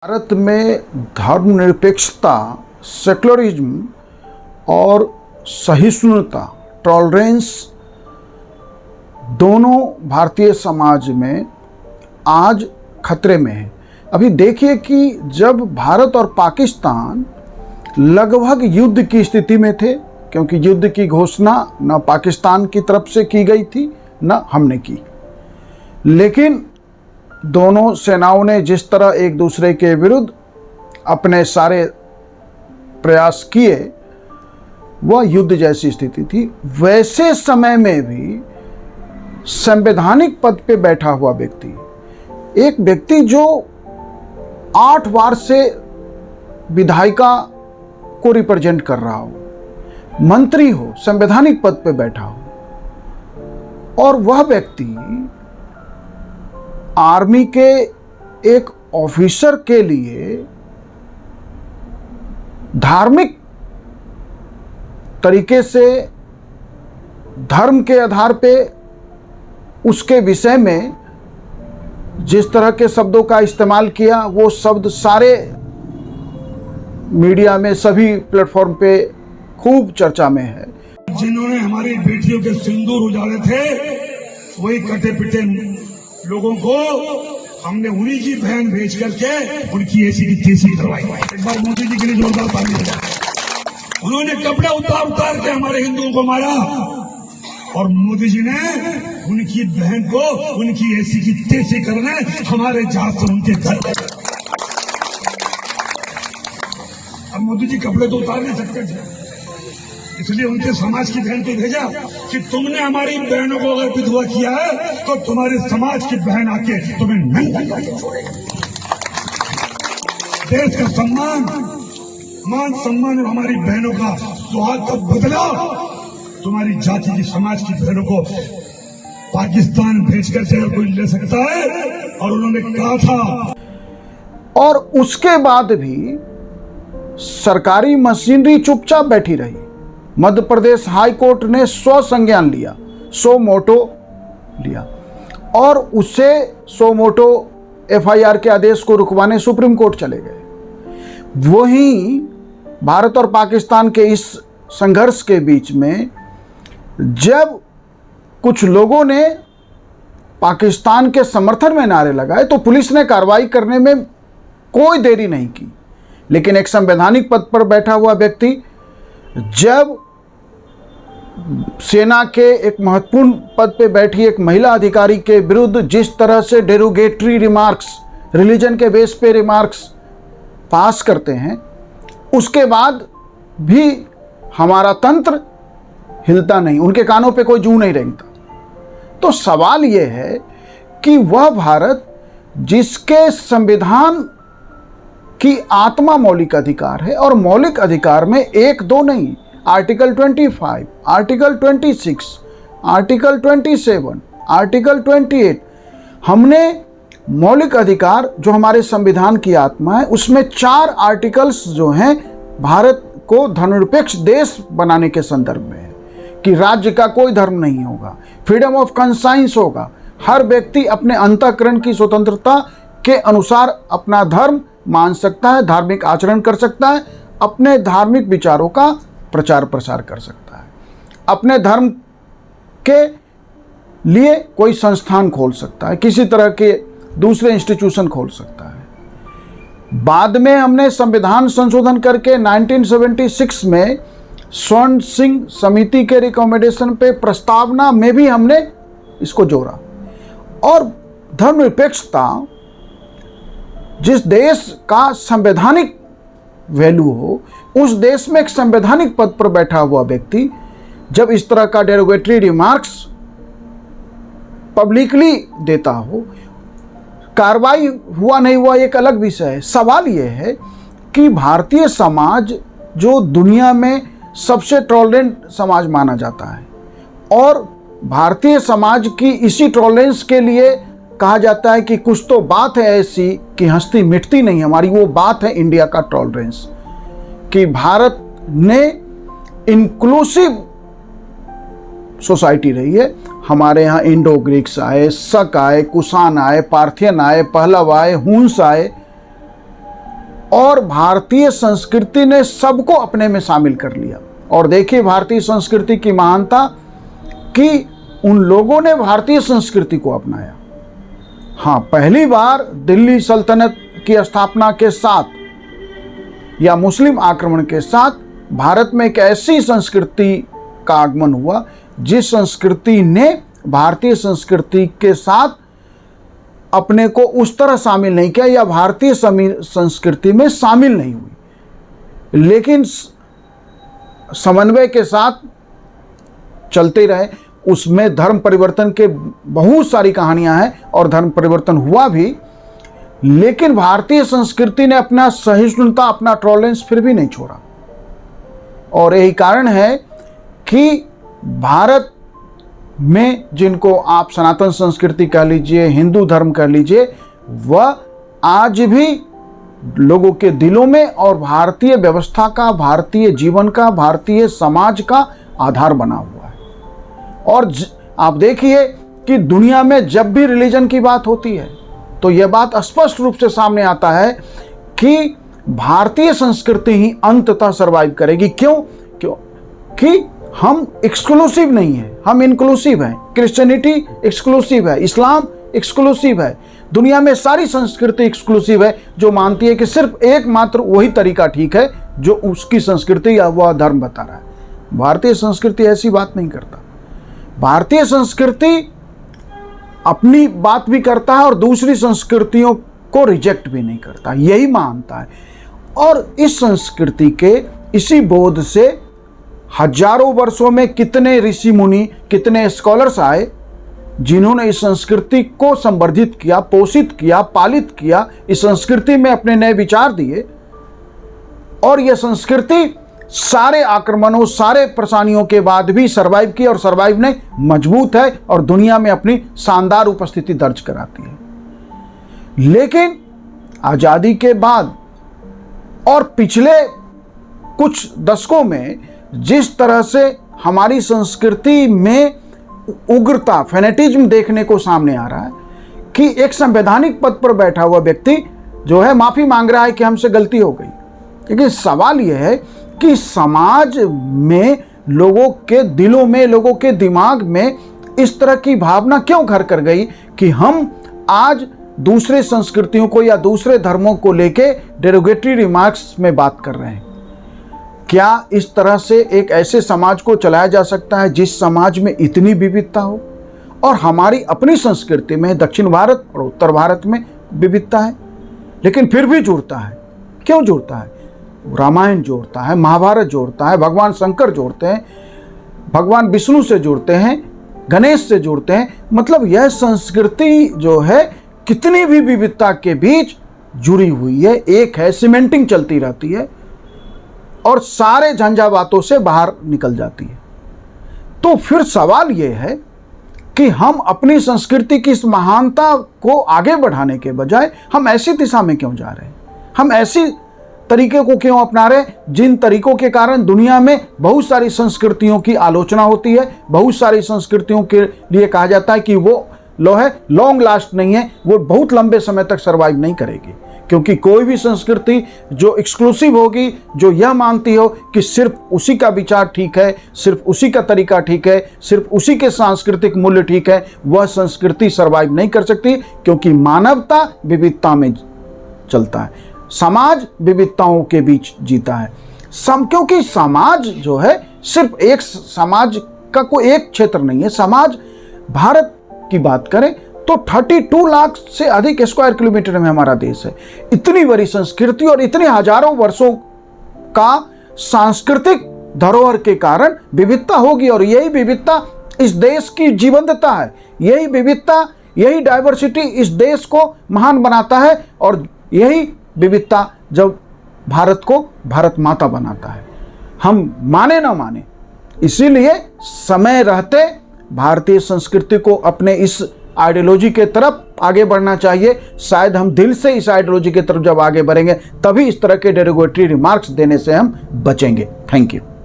भारत में धर्मनिरपेक्षता, सेक्युलरिज्म और सहिष्णुता, टॉलरेंस दोनों भारतीय समाज में आज खतरे में है। अभी देखिए कि जब भारत और पाकिस्तान लगभग युद्ध की स्थिति में थे, क्योंकि युद्ध की घोषणा न पाकिस्तान की तरफ से की गई थी न हमने की, लेकिन दोनों सेनाओं ने जिस तरह एक दूसरे के विरुद्ध अपने सारे प्रयास किए, वह युद्ध जैसी स्थिति थी। वैसे समय में भी संवैधानिक पद पे बैठा हुआ व्यक्ति, एक व्यक्ति जो 8 बार से विधायिका को रिप्रेजेंट कर रहा हो, मंत्री हो, संवैधानिक पद पे बैठा हो, और वह व्यक्ति आर्मी के एक ऑफिसर के लिए धार्मिक तरीके से, धर्म के आधार पे उसके विषय में जिस तरह के शब्दों का इस्तेमाल किया, वो शब्द सारे मीडिया में, सभी प्लेटफॉर्म पे खूब चर्चा में है। जिन्होंने हमारी बेटियों के सिंदूर उजाड़े थे, वही कटे पिटे लोगों को हमने उन्हीं की बहन भेज करके उनकी ऐसी की तैसी करवाई। एक बार मोदी जी के लिए जोरदार ताली बजाएं। उन्होंने कपड़े उतार के हमारे हिंदुओं को मारा, और मोदी जी ने उनकी बहन को उनकी ऐसी की तैसी करने हमारे जहाज से उनके घर। अब मोदी जी कपड़े तो उतार नहीं सकते थे, इसलिए उनके समाज की बहन को भेजा कि तुमने हमारी बहनों को अगर विधवा किया है तो तुम्हारे समाज की बहन आके तुम्हें नंगा करके छोड़ेगी। देश का सम्मान, मान सम्मान और हमारी बहनों का सुहाग का बदला तुम्हारी जाति की, समाज की बहनों को पाकिस्तान भेजकर अगर कोई ले सकता है, और उन्होंने कहा था। और उसके बाद भी सरकारी मशीनरी चुपचाप बैठी रही। मध्य प्रदेश हाई कोर्ट ने स्वसंज्ञान लिया, सो मोटो लिया, और उससे सो मोटो एफआईआर के आदेश को रुकवाने सुप्रीम कोर्ट चले गए। वहीं भारत और पाकिस्तान के इस संघर्ष के बीच में जब कुछ लोगों ने पाकिस्तान के समर्थन में नारे लगाए, तो पुलिस ने कार्रवाई करने में कोई देरी नहीं की। लेकिन एक संवैधानिक पद पर बैठा हुआ व्यक्ति जब सेना के एक महत्वपूर्ण पद पे बैठी एक महिला अधिकारी के विरुद्ध जिस तरह से डेरोगेटरी रिमार्क्स, रिलीजन के बेस पे रिमार्क्स पास करते हैं, उसके बाद भी हमारा तंत्र हिलता नहीं, उनके कानों पे कोई जूं नहीं रेंगता। तो सवाल यह है कि वह भारत जिसके संविधान की आत्मा मौलिक अधिकार है, और मौलिक अधिकार में एक दो नहीं, आर्टिकल 25, आर्टिकल 26, आर्टिकल 27, आर्टिकल 28, हमने मौलिक अधिकार जो हमारे संविधान की आत्मा है, उसमें 4 आर्टिकल्स जो हैं भारत को धर्मनिरपेक्ष देश बनाने के संदर्भ में है कि राज्य का कोई धर्म नहीं होगा, फ्रीडम ऑफ कंसाइंस होगा, हर व्यक्ति अपने अंतःकरण की स्वतंत्रता के अनुसार अपना धर्म मान सकता है, धार्मिक आचरण कर सकता है, अपने धार्मिक विचारों का प्रचार प्रसार कर सकता है, अपने धर्म के लिए कोई संस्थान खोल सकता है, किसी तरह के दूसरे इंस्टीट्यूशन खोल सकता है। बाद में हमने संविधान संशोधन करके 1976 में स्वर्ण सिंह समिति के रिकमेंडेशन पे प्रस्तावना में भी हमने इसको जोड़ा। और धर्मनिरपेक्षता जिस देश का संवैधानिक वैल्यू हो, उस देश में एक संवैधानिक पद पर बैठा हुआ व्यक्ति जब इस तरह का डेरोगेटरी रिमार्क्स पब्लिकली देता हो, कार्रवाई हुआ नहीं हुआ एक अलग विषय है। सवाल यह है कि भारतीय समाज जो दुनिया में सबसे टॉलरेंट समाज माना जाता है, और भारतीय समाज की इसी टॉलरेंस के लिए कहा जाता है कि कुछ तो बात है ऐसी कि हंसती मिटती नहीं हमारी, वो बात है इंडिया का टॉलरेंस, कि भारत ने इंक्लूसिव सोसाइटी रही है। हमारे यहाँ इंडो ग्रीक्स आए, शक आए, कुषाण आए, पार्थियन आए, पहलव आए, हुंस आए, और भारतीय संस्कृति ने सबको अपने में शामिल कर लिया। और देखिए भारतीय संस्कृति की महानता कि उन लोगों ने भारतीय संस्कृति को अपनाया। हाँ, पहली बार दिल्ली सल्तनत की स्थापना के साथ या मुस्लिम आक्रमण के साथ भारत में एक ऐसी संस्कृति का आगमन हुआ जिस संस्कृति ने भारतीय संस्कृति के साथ अपने को उस तरह शामिल नहीं किया या भारतीय संस्कृति में शामिल नहीं हुई, लेकिन समन्वय के साथ चलते रहे। उसमें धर्म परिवर्तन के बहुत सारी कहानियां हैं और धर्म परिवर्तन हुआ भी, लेकिन भारतीय संस्कृति ने अपना सहिष्णुता, अपना टॉलरेंस फिर भी नहीं छोड़ा। और यही कारण है कि भारत में जिनको आप सनातन संस्कृति कह लीजिए, हिंदू धर्म कह लीजिए, वह आज भी लोगों के दिलों में और भारतीय व्यवस्था का, भारतीय जीवन का, भारतीय समाज का आधार बना हुआ है। और आप देखिए कि दुनिया में जब भी रिलीजन की बात होती है तो यह बात स्पष्ट रूप से सामने आता है कि भारतीय संस्कृति ही अंततः सर्वाइव करेगी। क्योंकि हम एक्सक्लूसिव नहीं है, हम इंक्लूसिव हैं। क्रिश्चियनिटी एक्सक्लूसिव है, इस्लाम एक्सक्लूसिव है, दुनिया में सारी संस्कृति एक्सक्लूसिव है जो मानती है कि सिर्फ एकमात्र वही तरीका ठीक है जो उसकी संस्कृति या वह धर्म बता रहा है। भारतीय संस्कृति ऐसी बात नहीं करता। भारतीय संस्कृति अपनी बात भी करता है और दूसरी संस्कृतियों को रिजेक्ट भी नहीं करता, यही मानता है। और इस संस्कृति के इसी बोध से हजारों वर्षों में कितने ऋषि मुनि, कितने स्कॉलर्स आए जिन्होंने इस संस्कृति को संवर्धित किया, पोषित किया, पालित किया, इस संस्कृति में अपने नए विचार दिए। और यह संस्कृति सारे आक्रमणों, सारे परेशानियों के बाद भी सर्वाइव की और सर्वाइव ने मजबूत है और दुनिया में अपनी शानदार उपस्थिति दर्ज कराती है। लेकिन आज़ादी के बाद और पिछले कुछ दशकों में जिस तरह से हमारी संस्कृति में उग्रता, फेनेटिज्म देखने को सामने आ रहा है कि एक संवैधानिक पद पर बैठा हुआ व्यक्ति जो है माफ़ी मांग रहा है कि हमसे गलती हो गई। लेकिन सवाल यह है कि समाज में, लोगों के दिलों में, लोगों के दिमाग में इस तरह की भावना क्यों घर कर गई कि हम आज दूसरे संस्कृतियों को या दूसरे धर्मों को लेके डेरोगेटरी रिमार्क्स में बात कर रहे हैं। क्या इस तरह से एक ऐसे समाज को चलाया जा सकता है जिस समाज में इतनी विविधता हो? और हमारी अपनी संस्कृति में दक्षिण भारत और उत्तर भारत में विविधता है, लेकिन फिर भी जुड़ता है। क्यों जुड़ता है? रामायण जोड़ता है, महाभारत जोड़ता है, भगवान शंकर जोड़ते हैं, भगवान विष्णु से जुड़ते हैं, गणेश से जुड़ते हैं। मतलब यह संस्कृति जो है कितनी भी विविधता के बीच जुड़ी हुई है, एक है, सीमेंटिंग चलती रहती है और सारे झंझावातों से बाहर निकल जाती है। तो फिर सवाल यह है कि हम अपनी संस्कृति की इस महानता को आगे बढ़ाने के बजाय हम ऐसी दिशा में क्यों जा रहे हैं? हम ऐसी तरीके को क्यों अपना रहे जिन तरीकों के कारण दुनिया में बहुत सारी संस्कृतियों की आलोचना होती है, बहुत सारी संस्कृतियों के लिए कहा जाता है कि वो लॉन्ग लास्ट नहीं है, वो बहुत लंबे समय तक सर्वाइव नहीं करेगी। क्योंकि कोई भी संस्कृति जो एक्सक्लूसिव होगी, जो यह मानती हो कि सिर्फ उसी का विचार ठीक है, सिर्फ उसी का तरीका ठीक है, सिर्फ उसी के सांस्कृतिक मूल्य ठीक है, वह संस्कृति सर्वाइव नहीं कर सकती। क्योंकि मानवता विविधता में चलता है, समाज विविधताओं के बीच जीता है। क्योंकि समाज जो है सिर्फ एक समाज का कोई एक क्षेत्र नहीं है। समाज, भारत की बात करें तो 32 लाख से अधिक स्क्वायर किलोमीटर में हमारा देश है। इतनी बड़ी संस्कृति और इतने हजारों वर्षों का सांस्कृतिक धरोहर के कारण विविधता होगी और यही विविधता इस देश की जीवंतता है। यही विविधता, यही डाइवर्सिटी इस देश को महान बनाता है और यही विविधता जब भारत को भारत माता बनाता है। हम माने ना माने, इसीलिए समय रहते भारतीय संस्कृति को अपने इस आइडियोलॉजी के तरफ आगे बढ़ना चाहिए। शायद हम दिल से इस आइडियोलॉजी की तरफ जब आगे बढ़ेंगे तभी इस तरह के डेरोगेटरी रिमार्क्स देने से हम बचेंगे। Thank you.